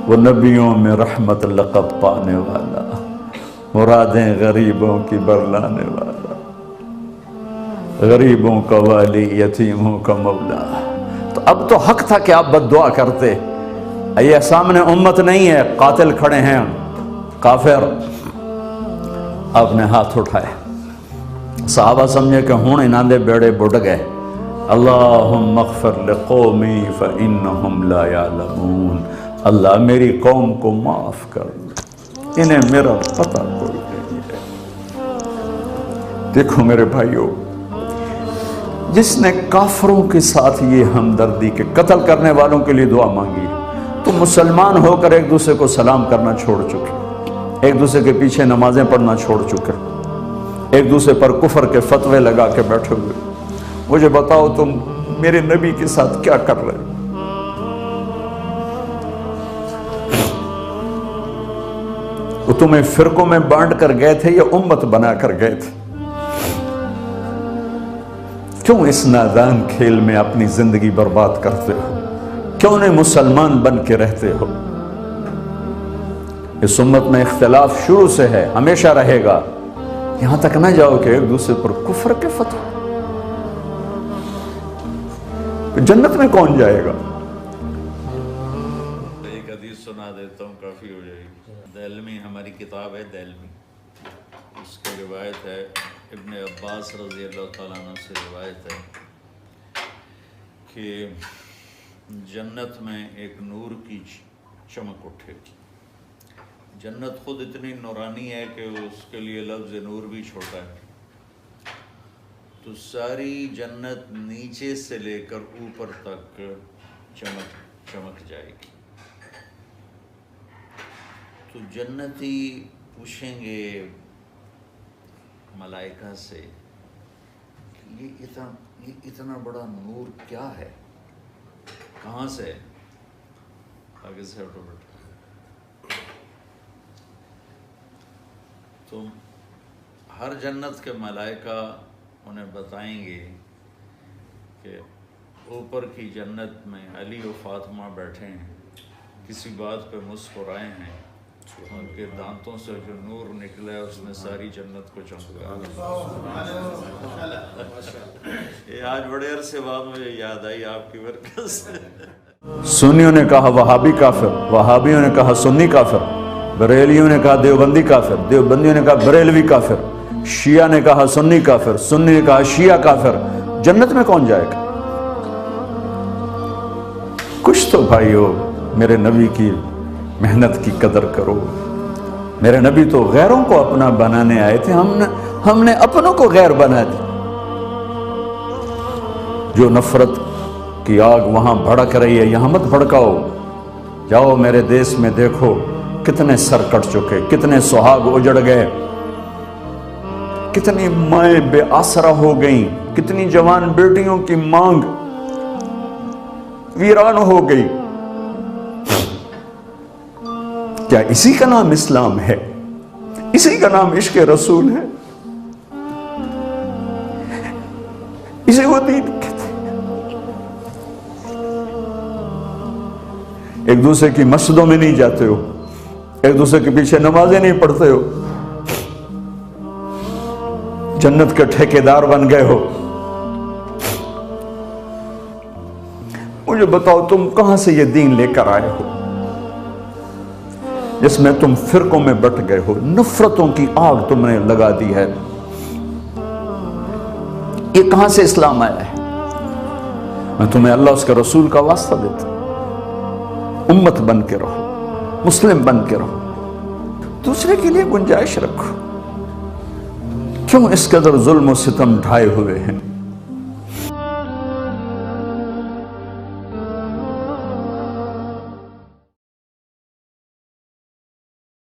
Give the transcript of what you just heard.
وہ نبیوں میں رحمت لقب پانے والا، مرادیں غریبوں کی برلانے والا، غریبوں کا والی، یتیموں کا مولا۔ تو اب تو حق تھا کہ آپ بد دعا کرتے۔ یہ سامنے امت نہیں ہے، قاتل کھڑے ہیں، کافر۔ آپ نے ہاتھ اٹھائے، صحابہ سمجھے کہ ہوں انہاں دے بیڑے بڑھ گئے۔ اللہم اغفر لقومی فإنہم لا یعلمون، اللہ میری قوم کو معاف کر دے، انہیں میرا پتہ کوئی نہیں ہے۔ دیکھو میرے بھائیو، جس نے کافروں کے ساتھ یہ ہمدردی کے قتل کرنے والوں کے لیے دعا مانگی، تو مسلمان ہو کر ایک دوسرے کو سلام کرنا چھوڑ چکے، ایک دوسرے کے پیچھے نمازیں پڑھنا چھوڑ چکے، ایک دوسرے پر کفر کے فتوے لگا کے بیٹھے ہوئے۔ مجھے بتاؤ تم میرے نبی کے ساتھ کیا کر رہے ہو؟ وہ تمہیں فرقوں میں بانٹ کر گئے تھے یا امت بنا کر گئے تھے؟ کیوں اس نادان کھیل میں اپنی زندگی برباد کرتے ہو؟ کیوں نہیں مسلمان بن کے رہتے ہو؟ اس امت میں اختلاف شروع سے ہے، ہمیشہ رہے گا، یہاں تک نہ جاؤ کہ ایک دوسرے پر کفر کے فتوے۔ جنت میں کون جائے گا؟ ایک حدیث سنا دیتا ہوں، کافی ہو جائے گی۔ دہلمی ہماری کتاب ہے دہلمی، اس کی روایت ہے، ابن عباس رضی اللہ تعالیٰ عنہ سے روایت ہے کہ جنت میں ایک نور کی چمک اٹھے گی۔ جنت خود اتنی نورانی ہے کہ اس کے لیے لفظ نور بھی چھوٹا ہے۔ تو ساری جنت نیچے سے لے کر اوپر تک چمک جائے گی۔ تو جنتی پوچھیں گے ملائکہ سے کہ یہ اتنا بڑا نور کیا ہے، کہاں سے؟ آگے سے ہٹو بیٹا۔ تو ہر جنت کے ملائکہ انہیں بتائیں گے کہ اوپر کی جنت میں علی و فاطمہ بیٹھے ہیں، کسی بات پہ مسکرائے ہیں، ان کے دانتوں سے جو نور نکلا ہے اس نے ساری جنت کو چمکا۔ یہ آج بڑے عرصے بعد مجھے یاد آئی آپ کی برکت سے۔ سنیوں نے کہا وہابی کافر، وہابیوں نے کہا سنی کافر، بریلیوں نے کہا دیوبندی کافر، دیوبندیوں نے کہا بریلوی کافر، شیعہ نے کہا سنی کافر، سنی نے کہا شیعہ کافر۔ جنت میں کون جائے گا؟ کچھ تو بھائیو میرے نبی کی محنت کی قدر کرو۔ میرے نبی تو غیروں کو اپنا بنانے آئے تھے، ہم نے اپنوں کو غیر بنا دی۔ جو نفرت کی آگ وہاں بھڑک رہی ہے، یہاں مت بھڑکاؤ۔ جاؤ میرے دیس میں دیکھو کتنے سر کٹ چکے، کتنے سہاگ اجڑ گئے، کتنی مائیں بے آسرا ہو گئیں، کتنی جوان بیٹیوں کی مانگ ویران ہو گئی۔ کیا اسی کا نام اسلام ہے؟ اسی کا نام عشق رسول ہے؟ اسے وہ دین کہتے ہیں۔ ایک دوسرے کی مسجدوں میں نہیں جاتے ہو، ایک دوسرے کے پیچھے نمازیں نہیں پڑھتے ہو، جنت کے ٹھیکیدار بن گئے ہو۔ مجھے بتاؤ تم کہاں سے یہ دین لے کر آئے ہو جس میں تم فرقوں میں بٹ گئے ہو، نفرتوں کی آگ تم نے لگا دی ہے؟ یہ کہاں سے اسلام آیا ہے؟ میں تمہیں اللہ اس کے رسول کا واسطہ دیتا ہوں، امت بن کے رہو، مسلم بن کے رہو، دوسرے کے لیے گنجائش رکھو۔ کیوں اس قدر ظلم و ستم ڈھائے ہوئے ہیں؟